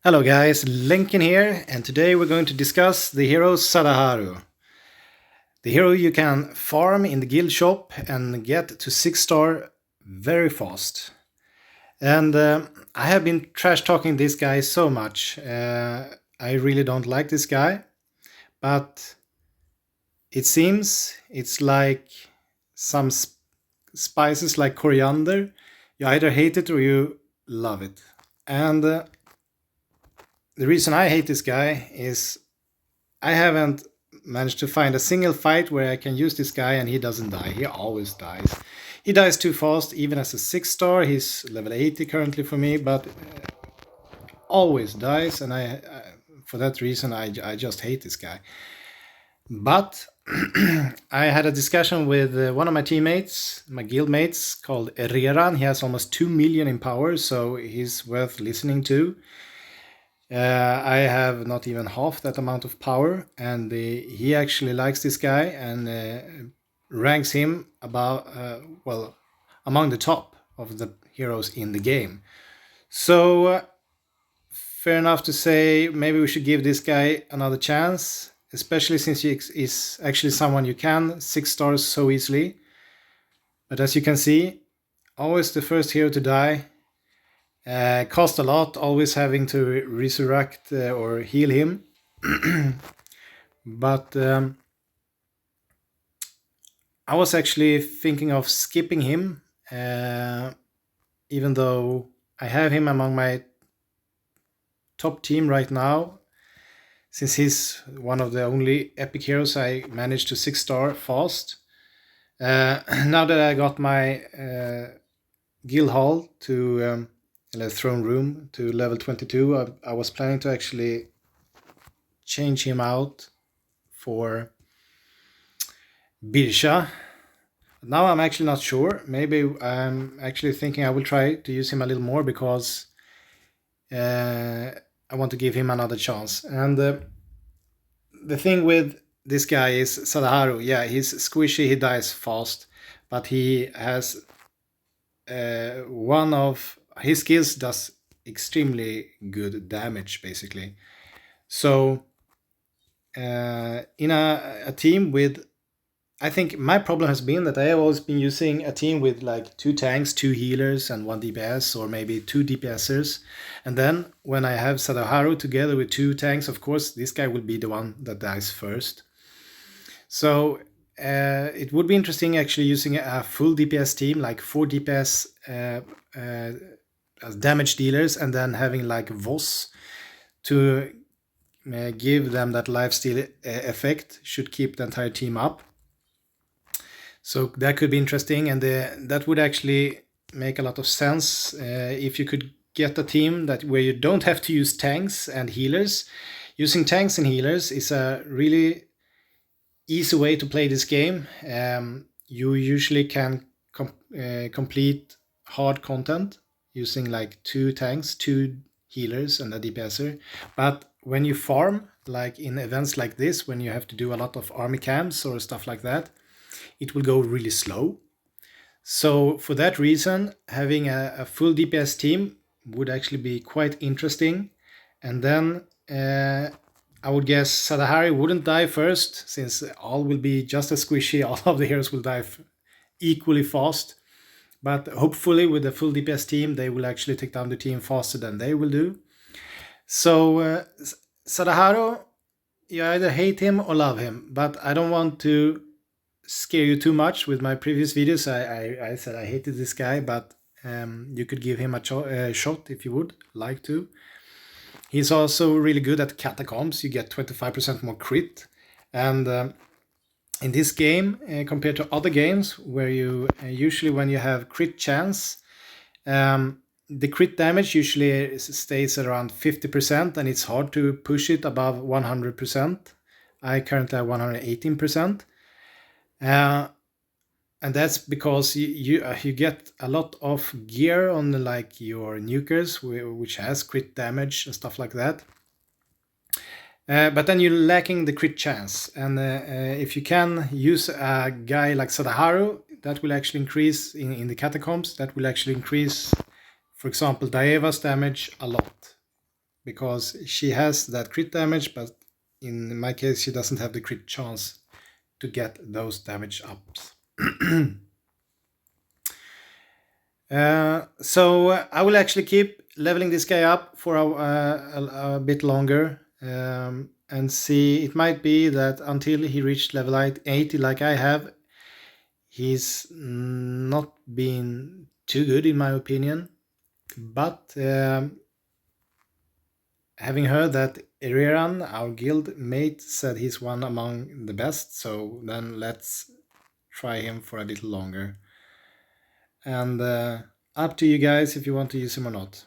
Hello guys, Lenken here, and today we're going to discuss the hero Sadaharu. The hero you can farm in the guild shop and get to 6 star very fast. And I have been trash talking this guy so much. I really don't like this guy, but it seems it's like some spices like coriander. You either hate it or you love it. And the reason I hate this guy is I haven't managed to find a single fight where I can use this guy and he doesn't die. He always dies. He dies too fast, even as a 6 star. He's level 80 currently for me, but always dies. And for that reason, I just hate this guy. But I had a discussion with one of my teammates, my guild mates, called Reran. He has almost 2 million in power, so he's worth listening to. I have not even half that amount of power, and he actually likes this guy and ranks him about among the top of the heroes in the game. So fair enough to say maybe we should give this guy another chance, especially since he is actually someone you can 6 stars so easily. But as you can see, always the first hero to die. Cost a lot, always having to resurrect or heal him. But I was actually thinking of skipping him, even though I have him among my top team right now, since he's one of the only epic heroes I managed to 6 star fast. Now that I got my guild hall to throne room to level 22, I was planning to actually change him out for Birsha. Now I'm actually not sure. Maybe I'm actually thinking I will try to use him a little more because I want to give him another chance. And the thing with this guy is Sadaharu. Yeah, he's squishy, he dies fast, but he has one of his skills does extremely good damage, basically. So in a team with, I think my problem has been that I have always been using a team with like 2 tanks, 2 healers, and 1 DPS, or maybe 2 DPSers. And then when I have Sadaharu together with 2 tanks, of course, this guy will be the one that dies first. So it would be interesting actually using a full DPS team, like 4 DPS as damage dealers, and then having like Voss to give them that lifesteal effect, should keep the entire team up. So that could be interesting, and that would actually make a lot of sense if you could get a team that where you don't have to use tanks and healers. Using tanks and healers is a really easy way to play this game. You usually can complete hard content using like 2 tanks, 2 healers, and a DPSer. But when you farm, like in events like this, when you have to do a lot of army camps or stuff like that, it will go really slow. So for that reason, having a full DPS team would actually be quite interesting. And then I would guess Sadaharu wouldn't die first, since all will be just as squishy. All of the heroes will die equally fast. But hopefully with the full DPS team, they will actually take down the team faster than they will do. So Sadaharu, you either hate him or love him. But I don't want to scare you too much. With my previous videos, I said I hated this guy, but you could give him a shot if you would like to. He's also really good at catacombs. You get 25% more crit. And in this game, compared to other games where you usually when you have crit chance, the crit damage usually stays around 50%, and it's hard to push it above 100%. I currently have 118%. And that's because you get a lot of gear on like your nukers, which has crit damage and stuff like that. But then you're lacking the crit chance, and if you can use a guy like Sadaharu, that will actually increase in the catacombs. That will actually increase, for example, Daeva's damage a lot. because she has that crit damage, but in my case she doesn't have the crit chance to get those damage ups. So I will actually keep leveling this guy up for a bit longer, and see. It might be that until he reached level 80 like I have, he's not been too good in my opinion. But having heard that Iriran, our guild mate, said he's one among the best, so then let's try him for a little longer. And up to you guys if you want to use him or not.